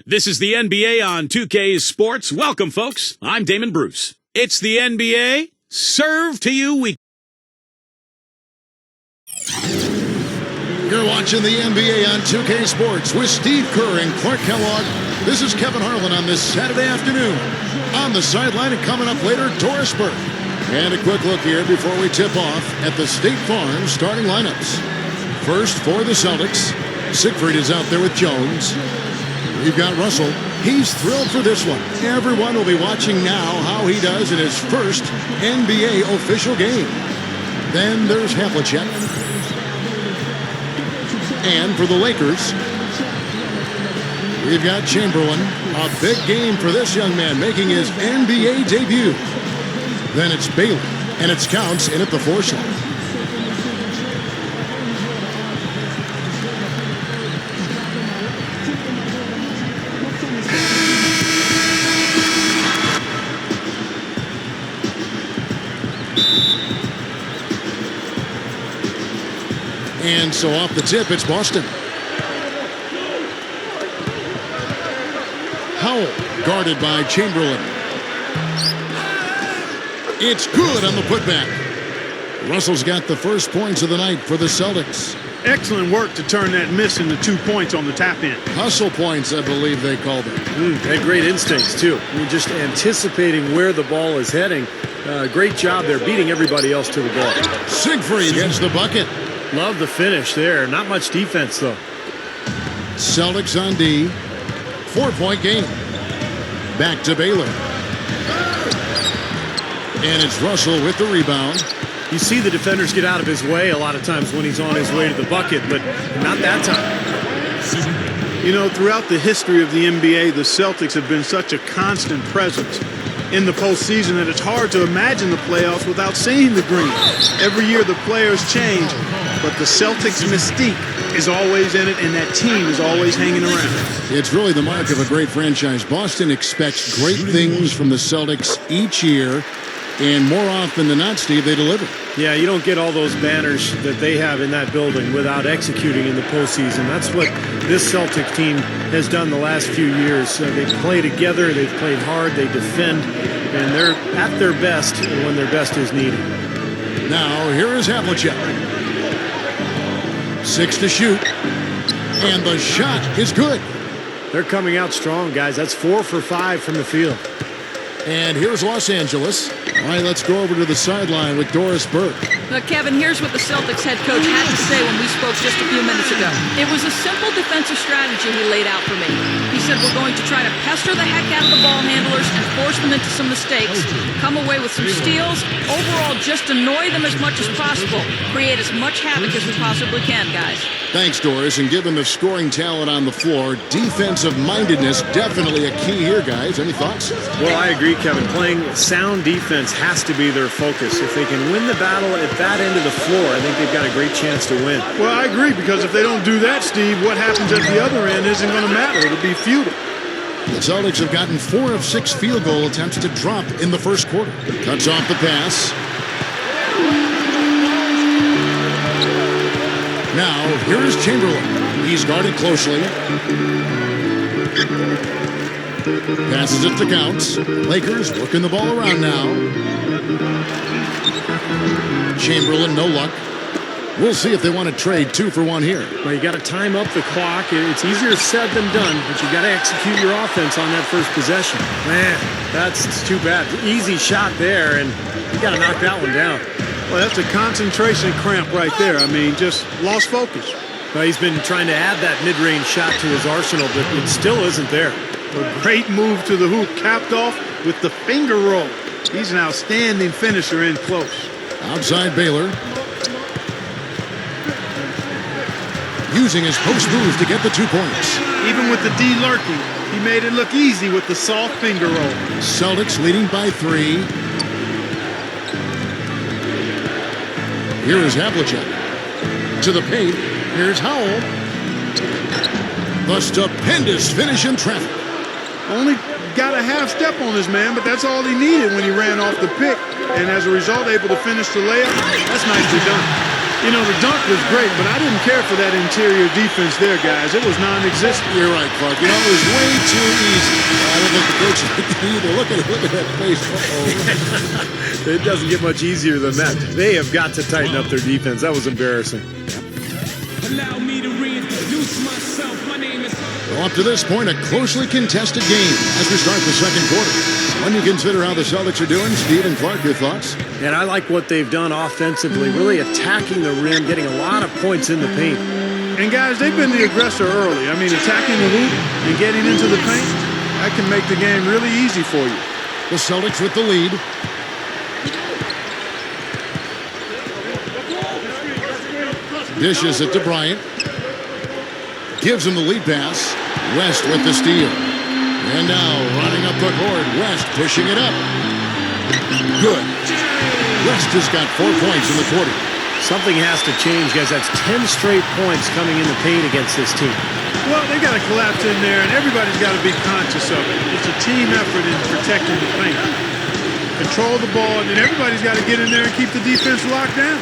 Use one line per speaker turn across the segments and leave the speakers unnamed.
This is the NBA on 2K Sports. Welcome, folks. I'm Damon Bruce. It's the NBA. Serve to you week.
You're watching the NBA on 2K Sports with Steve Kerr and Clark Kellogg. This is Kevin Harlan on this Saturday afternoon. On the sideline and coming up later, Doris Burke. And a quick look here before we tip off at the State Farm starting lineups. First for the Celtics, Siegfried is out there with Jones. We've got Russell. He's thrilled for this one. Everyone will be watching now how he does in his first NBA official game. Then there's Havlicek. And for the Lakers, we've got Chamberlain. A big game for this young man making his NBA debut. Then it's Bailey, and it's Counts in at the 4 slot. And so off the tip, it's Boston. Howell guarded by Chamberlain. It's good on the putback. Russell's got the first points of the night for the Celtics.
Excellent work to turn that miss into 2 points on the tap-in.
Hustle points, I believe they called it.
And great instincts, too. I mean, just anticipating where the ball is heading. Great job there, beating everybody else to the ball.
Siegfried gets the bucket.
Love the finish there. Not much defense, though.
Celtics on D. 4-point game. Back to Baylor. And it's Russell with the rebound.
You see the defenders get out of his way a lot of times when he's on his way to the bucket, but not that time.
You know, throughout the history of the NBA, the Celtics have been such a constant presence in the postseason that it's hard to imagine the playoffs without seeing the green. Every year the players change, but the Celtics' mystique is always in it, and that team is always hanging around.
It's really the mark of a great franchise. Boston expects great things from the Celtics each year, and more often than not, Steve, they deliver.
Yeah, you don't get all those banners that they have in that building without executing in the postseason. That's what this Celtic team has done the last few years. They play together, they've played hard, they defend, and they're at their best when their best is needed.
Now, here is Havlicek. 6 to shoot, and the shot is good.
They're coming out strong, guys. That's 4 for 5 from the field.
And here's Los Angeles. All right, let's go over to the sideline with Doris Burke.
Look, Kevin, here's what the Celtics head coach had to say when we spoke just a few minutes ago. It was a simple defensive strategy he laid out for me. He said we're going to try to pester the heck out of the ball handlers and force them into some mistakes, come away with some steals, overall just annoy them as much as possible, create as much havoc as we possibly can, guys.
Thanks, Doris. And given the scoring talent on the floor, defensive mindedness definitely a key here, guys. Any thoughts?
Well, I agree, Kevin. Playing sound defense has to be their focus. If they can win the battle at that end of the floor, I think they've got a great chance to win.
Well, I agree, because if they don't do that, Steve, what happens at the other end isn't going to matter. It'll be futile.
The Celtics have gotten 4 of 6 field goal attempts to drop in the first quarter. Cuts off the pass. Now, here is Chamberlain. He's guarded closely. Passes it to Counts. Lakers working the ball around now. Chamberlain, no luck. We'll see if they want to trade 2 for 1 here.
Well, you got to time up the clock. It's easier said than done, but you got to execute your offense on that first possession. Man, that's too bad. Easy shot there, and you got to knock that one down.
Well, that's a concentration cramp right there. I mean, just lost focus.
Well, he's been trying to add that mid-range shot to his arsenal, but it still isn't there.
A great move to the hoop, capped off with the finger roll. He's an outstanding finisher in close.
Outside Baylor. Using his post moves to get the 2 points.
Even with the D lurking, he made it look easy with the soft finger roll.
Celtics leading by 3. Here is Havlicek. To the paint. Here's Howell. The stupendous finish in traffic.
Only got a half step on his man, but that's all he needed when he ran off the pick. And as a result, able to finish the layup. That's nicely done. You know, the dunk was great, but I didn't care for that interior defense there, guys. It was non-existent.
You're right, Clark. You know, it was way too easy. I don't think the coach liked it either. Look at that face. Uh-oh.
It doesn't get much easier than that. They have got to tighten up their defense. That was embarrassing.
Allow me to reintroduce myself. My name is...
Well, up to this point, a closely contested game as we start the second quarter. When you consider how the Celtics are doing, Steve and Clark, your thoughts?
And I like what they've done offensively, really attacking the rim, getting a lot of points in the paint.
And, guys, they've been the aggressor early. I mean, attacking the hoop and getting into the paint, that can make the game really easy for you.
The Celtics with the lead. Dishes it to Bryant. Gives him the lead pass. West with the steal. And now running up the court. West pushing it up. Good. West has got 4 points in the quarter.
Something has to change, guys. That's 10 straight points coming in the paint against this team.
Well, they got to collapse in there, and everybody's got to be conscious of it. It's a team effort in protecting the paint. Control the ball, and then everybody's got to get in there and keep the defense locked down.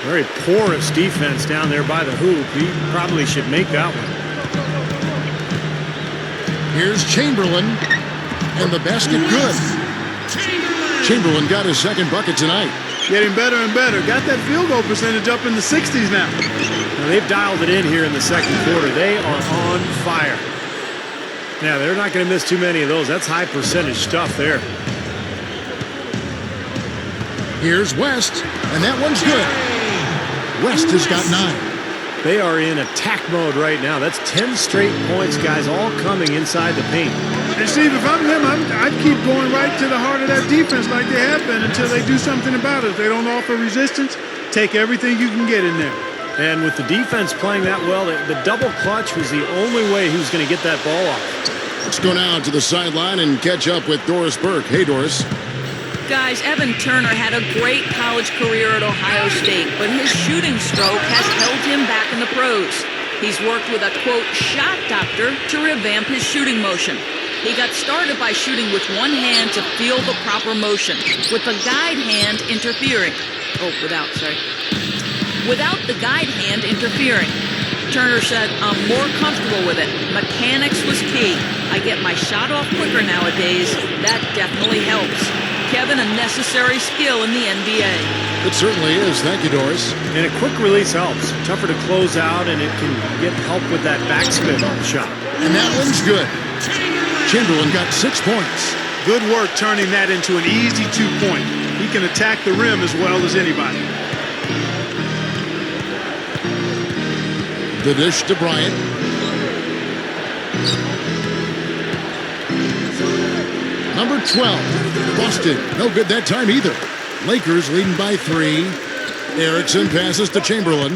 Very porous defense down there by the hoop. He probably should make that one.
Here's Chamberlain. And the basket good. Chamberlain got his second bucket tonight.
Getting better and better. Got that field goal percentage up in the 60s now.
Now they've dialed it in here in the second quarter. They are on fire. Yeah, they're not going to miss too many of those. That's high percentage stuff there.
Here's West. And that one's good. West has got 9.
They are in attack mode right now. That's 10 straight points, guys, all coming inside the paint.
And Steve, if I'm them, I'd keep going right to the heart of that defense like they have been until they do something about it. If they don't offer resistance, take everything you can get in there.
And with the defense playing that well, the double clutch was the only way he was going to get that ball off.
Let's go now to the sideline and catch up with Doris Burke. Hey, Doris.
Guys, Evan Turner had a great college career at Ohio State, but his shooting stroke has held him back in the pros. He's worked with a, quote, shot doctor to revamp his shooting motion. He got started by shooting with one hand to feel the proper motion, with the guide hand interfering. Without the guide hand interfering. Turner said, I'm more comfortable with it. Mechanics was key. I get my shot off quicker nowadays. That definitely helps. Kevin, a necessary skill in the NBA.
It certainly is. Thank you, Doris.
And a quick release helps. Tougher to close out, and it can get help with that backspin on the shot.
And that one's good. Chamberlain got 6 points.
Good work turning that into an easy 2-point. He can attack the rim as well as anybody.
The dish to Bryant. Number 12, busted. No good that time either. Lakers leading by 3. Erickson passes to Chamberlain.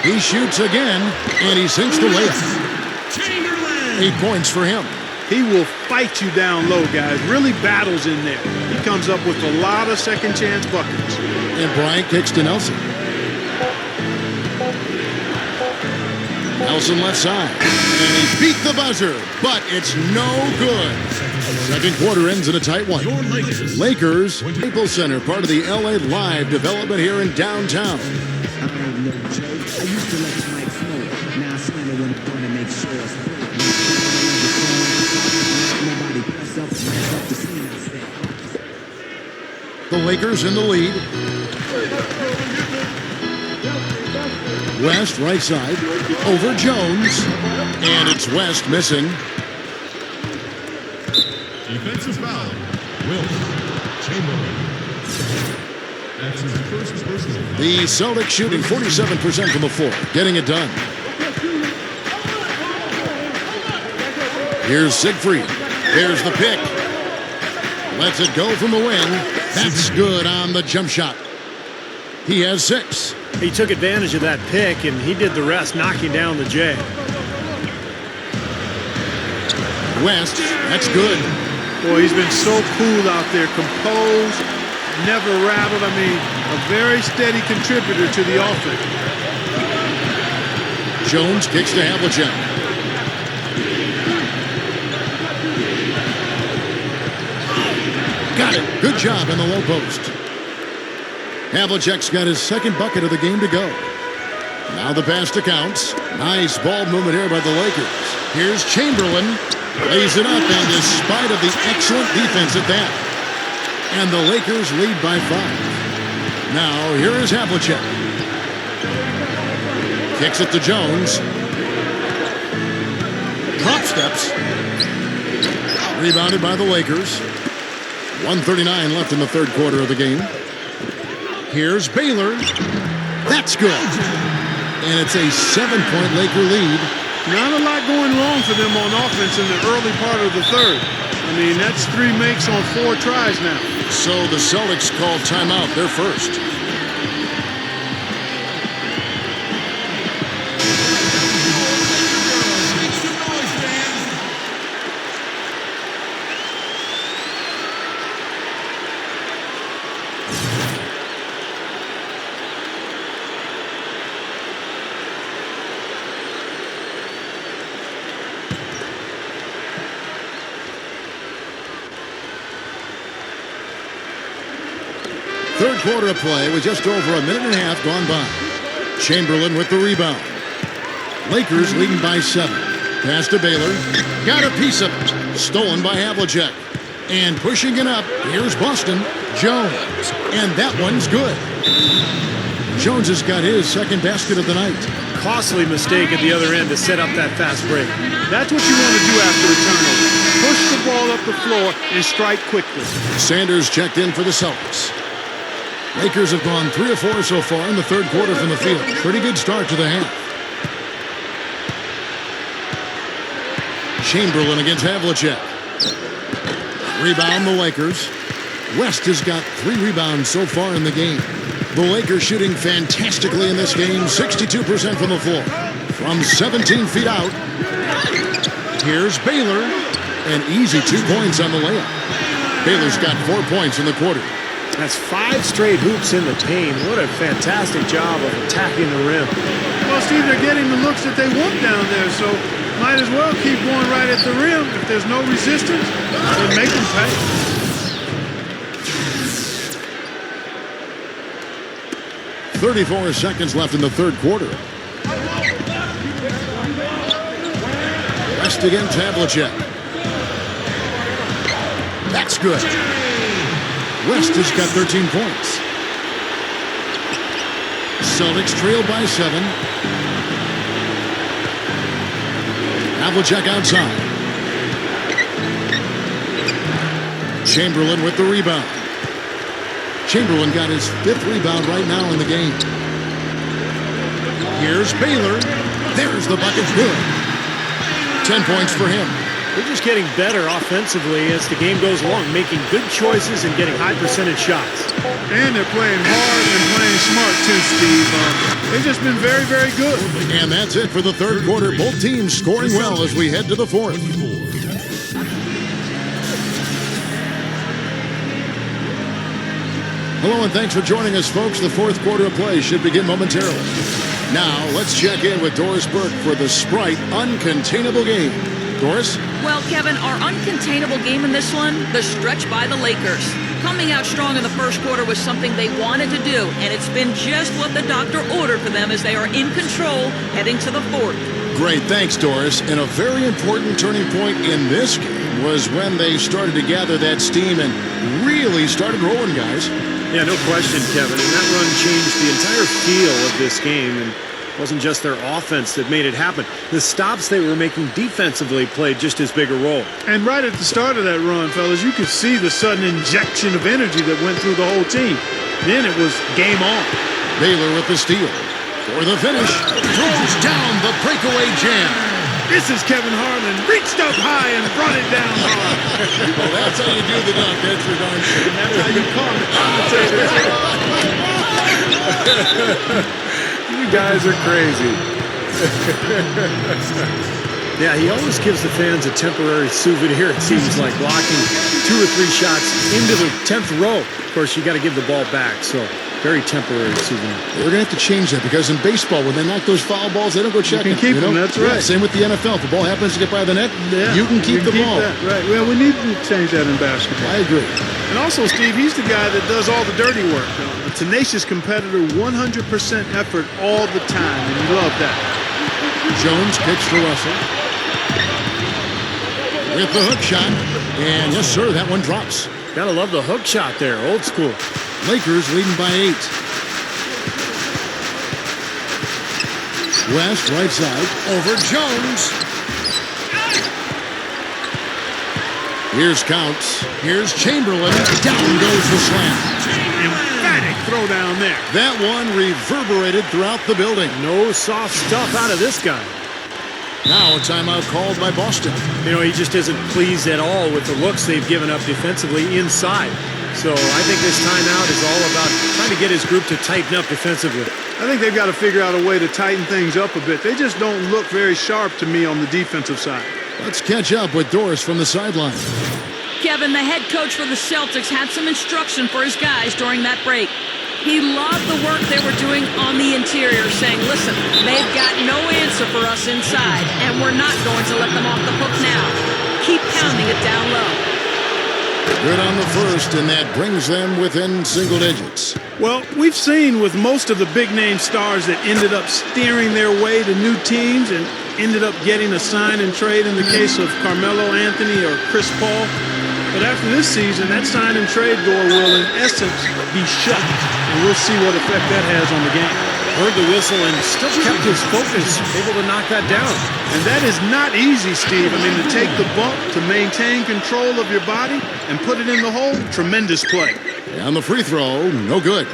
He shoots again, and he sinks the layup. 8 points for him.
He will fight you down low, guys. Really battles in there. He comes up with a lot of second chance buckets.
And Bryant kicks to Nelson. Nelson left side. And he beat the buzzer, but it's no good. Second quarter ends in a tight one. Lakers, Staples Center, part of the LA Live development here in downtown.
I ain't no joke. I used to let Mike smoke. Now I slam it when I'm going to make sure it's nobody press up the scene.
The Lakers in the lead. West, right side, over Jones. And it's West missing.
Defensive foul, Will Chamberlain. That's his first personal.
The Celtics shooting 47% from the floor, getting it done. Here's Siegfried. Here's the pick. Lets it go from the wing. That's good on the jump shot. He has 6.
He took advantage of that pick, and he did the rest, knocking down the J.
West, that's good.
Boy, he's been so cool out there, composed, never rattled. I mean, a very steady contributor to the offense.
Jones kicks to Havlicek. Got Got it. Good job in the low post. Havlicek's got his second bucket of the game to go. Now the pass to Counts. Nice ball movement here by the Lakers. Here's Chamberlain. Lays it up, and despite of the excellent defense at that. And the Lakers lead by 5. Now here is Havlicek. Kicks it to Jones. Drop steps. Rebounded by the Lakers. 1:39 left in the third quarter of the game. Here's Baylor. That's good. And it's a 7-point Laker lead.
Not a lot going wrong for them on offense in the early part of the third. I mean, that's 3 makes on 4 tries now.
So the Celtics called timeout. They're first. Third quarter of play with just over a minute and a half gone by. Chamberlain with the rebound. Lakers leading by 7. Pass to Baylor. Got a piece of it. Stolen by Havlicek. And pushing it up, here's Boston. Jones. And that one's good. Jones has got his second basket of the night.
Costly mistake at the other end to set up that fast break.
That's what you want to do after a turnover. Push the ball up the floor and strike quickly.
Sanders checked in for the Celtics. Lakers have gone 3 of 4 so far in the third quarter from the field. Pretty good start to the half. Chamberlain against Havlicek. Rebound the Lakers. West has got 3 rebounds so far in the game. The Lakers shooting fantastically in this game. 62% from the floor. From 17 feet out. Here's Baylor. An easy 2 points on the layup. Baylor's got 4 points in the quarter.
That's 5 straight hoops in the paint. What a fantastic job of attacking the rim.
Well, Steve, they're getting the looks that they want down there, so might as well keep going right at the rim. If there's no resistance, then make them pay.
.34 seconds left in the third quarter. West against Havlicek. That's good. West has got 13 points. Celtics trail by 7. Havlicek outside. Chamberlain with the rebound. Chamberlain got his 5th rebound right now in the game. Here's Baylor. There's the bucket. Good. 10 points for him.
They're just getting better offensively as the game goes along, making good choices and getting high percentage shots.
And they're playing hard and playing smart too, Steve. They've just been very, very good.
And that's it for the third quarter. Both teams scoring well as we head to the fourth. Hello and thanks for joining us, folks. The fourth quarter of play should begin momentarily. Now, let's check in with Doris Burke for the Sprite Uncontainable Game. Doris?
Well, Kevin, our uncontainable game in this one, the stretch by the Lakers. Coming out strong in the first quarter was something they wanted to do, and it's been just what the doctor ordered for them as they are in control heading to the fourth.
Great, thanks, Doris. And a very important turning point in this game was when they started to gather that steam and really started rolling, guys.
Yeah, no question, Kevin. And that run changed the entire feel of this game. And it wasn't just their offense that made it happen. The stops they were making defensively played just as big a role.
And right at the start of that run, fellas, you could see the sudden injection of energy that went through the whole team. Then it was game on.
Baylor with the steal. For the finish, throws down the breakaway jam.
This is Kevin Harlan. Reached up high and brought it down hard.
Well, that's how you do the dunk. That's for darn sure.
And that's how you call it.
You guys are crazy. Yeah, he always gives the fans a temporary souvenir, it seems like, blocking 2 or 3 shots into the 10th row. Of course, you got to give the ball back, so very temporary souvenir.
They're going to have to change that because in baseball, when they knock those foul balls, they don't go checking.
You can keep them, that's
Yeah,
right.
same with the NFL. If the ball happens to get by the net,
Yeah,
you can keep the ball.
That, right. Well, we need to change that in basketball.
I agree.
And also, Steve, he's the guy that does all the dirty work. A tenacious competitor, 100% effort all the time, and you love that.
Jones kicks to Russell. With the hook shot. And yes, sir, that one drops.
Gotta love the hook shot there, old school.
Lakers leading by 8. West, right side, over Jones. Here's Counts. Here's Chamberlain. Down goes the slam.
Emphatic throw down there.
That one reverberated throughout the building.
No soft stuff out of this guy.
Now a timeout called by Boston.
You know, he just isn't pleased at all with the looks they've given up defensively inside. So I think this timeout is all about trying to get his group to tighten up defensively.
I think they've got to figure out a way to tighten things up a bit. They just don't look very sharp to me on the defensive side.
Let's catch up with Doris from the sideline.
Kevin, the head coach for the Celtics, had some instruction for his guys during that break. He loved the work they were doing on the interior, saying, listen, they've got no answer for us inside, and we're not going to let them off the hook now. Keep pounding it down low.
Good on the first, and that brings them within single digits.
Well, we've seen with most of the big-name stars that ended up steering their way to new teams and ended up getting a sign and trade in the case of Carmelo Anthony or Chris Paul. But after this season, that sign and trade door will, in essence, be shut. And we'll see what effect that has on the game.
Heard the whistle and still kept his focus, able to knock that down.
And that is not easy, Steve. I mean, to take the bump, to maintain control of your body, and put it in the hole, tremendous play.
And the free throw, no good.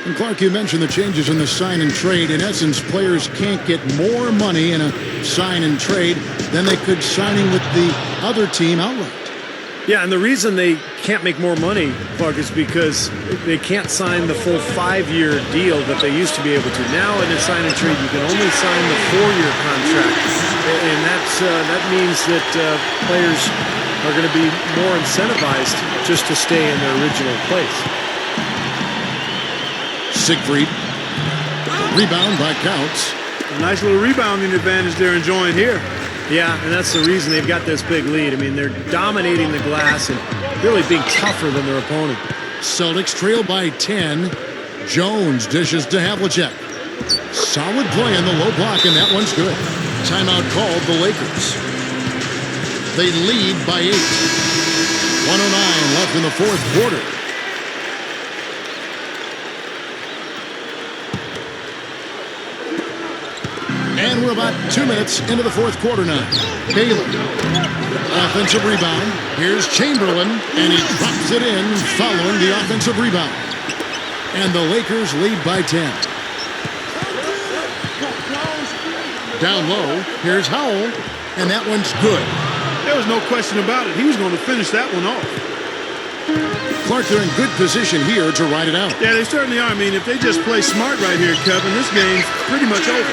And Clark, you mentioned the changes in the sign and trade. In essence, players can't get more money in a sign and trade than they could signing with the other team outright.
Yeah, and the reason they can't make more money, Clark, is because they can't sign the full 5-year deal that they used to be able to. Now, in a sign and trade, you can only sign the 4-year contract, and that means that players are going to be more incentivized just to stay in their original place.
Siegfried, rebound by Counts.
A nice little rebounding advantage they're enjoying here.
Yeah, and that's the reason they've got this big lead. I mean, they're dominating the glass and really being tougher than their opponent.
Celtics trail by 10. Jones dishes to Havlicek. Solid play in the low block, and that one's good. Timeout called the Lakers. They lead by 8. 1:09 left in the fourth quarter. And we're about 2 minutes into the fourth quarter now. Baylor. Offensive rebound. Here's Chamberlain, and he drops it in following the offensive rebound. And the Lakers lead by 10. Down low, here's Howell, and that one's good.
There was no question about it. He was going to finish that one off.
Clark, they're in good position here to ride it out.
Yeah, they certainly are. I mean, if they just play smart right here, Kevin, this game's pretty much over.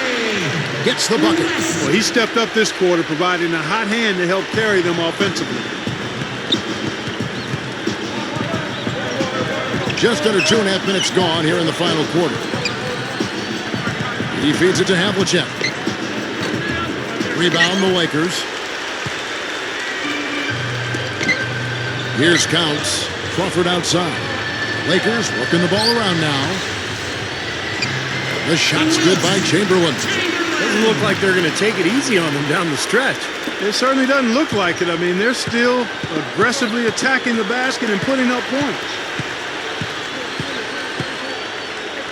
Gets the bucket.
Well, he stepped up this quarter, providing a hot hand to help carry them offensively.
Just under 2.5 minutes gone here in the final quarter. He feeds it to Havlicek. Rebound the Lakers. Here's Counts. Crawford outside. Lakers working the ball around now. The shot's good by Chamberlain.
Doesn't look like they're going to take it easy on them down the stretch.
It certainly doesn't look like it. I mean, they're still aggressively attacking the basket and putting up points.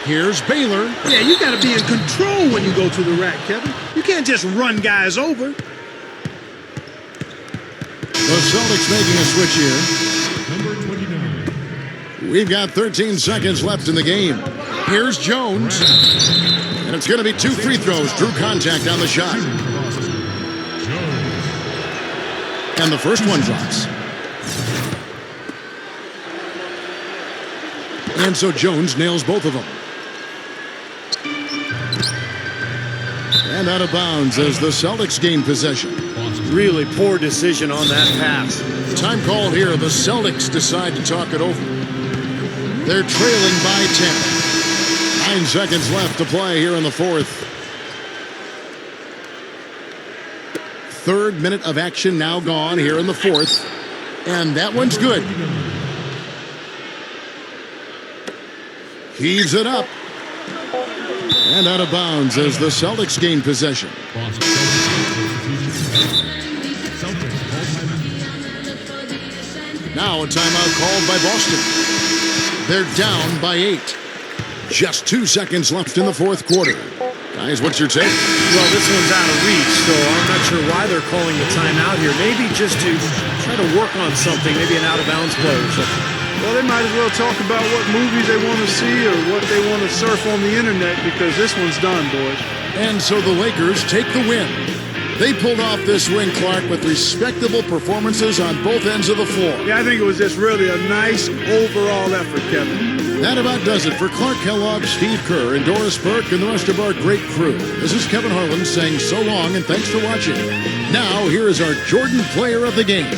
Here's Baylor.
Yeah, you got to be in control when you go to the rack, Kevin. You can't just run guys over.
The Celtics making a switch here.
Number 29.
We've got 13 seconds left in the game. Here's Jones. And it's going to be 2 free throws. Drew contact on the shot. And the first one drops. And so Jones nails both of them. And out of bounds as the Celtics gain possession.
Really poor decision on that pass.
Time called here. The Celtics decide to talk it over. They're trailing by 10. 9 seconds left to play here in the fourth. Third minute of action now gone here in the fourth. And that one's good. Heaves it up. And out of bounds as the Celtics gain possession. Now a timeout called by Boston. They're down by 8. Just 2 seconds left in the fourth quarter. Guys, what's your take?
Well, this one's out of reach, so I'm not sure why they're calling the timeout here. Maybe just to try to work on something, maybe an out-of-bounds play or something.
Well, they might as well talk about what movies they want to see or what they want to surf on the internet, because this one's done, boys.
And so the Lakers take the win. They pulled off this win, Clark, with respectable performances on both ends of the floor.
Yeah, I think it was just really a nice overall effort, Kevin.
That about does it for Clark Kellogg, Steve Kerr, and Doris Burke, and the rest of our great crew. This is Kevin Harlan saying so long and thanks for watching. Now, here is our Jordan Player of the Game.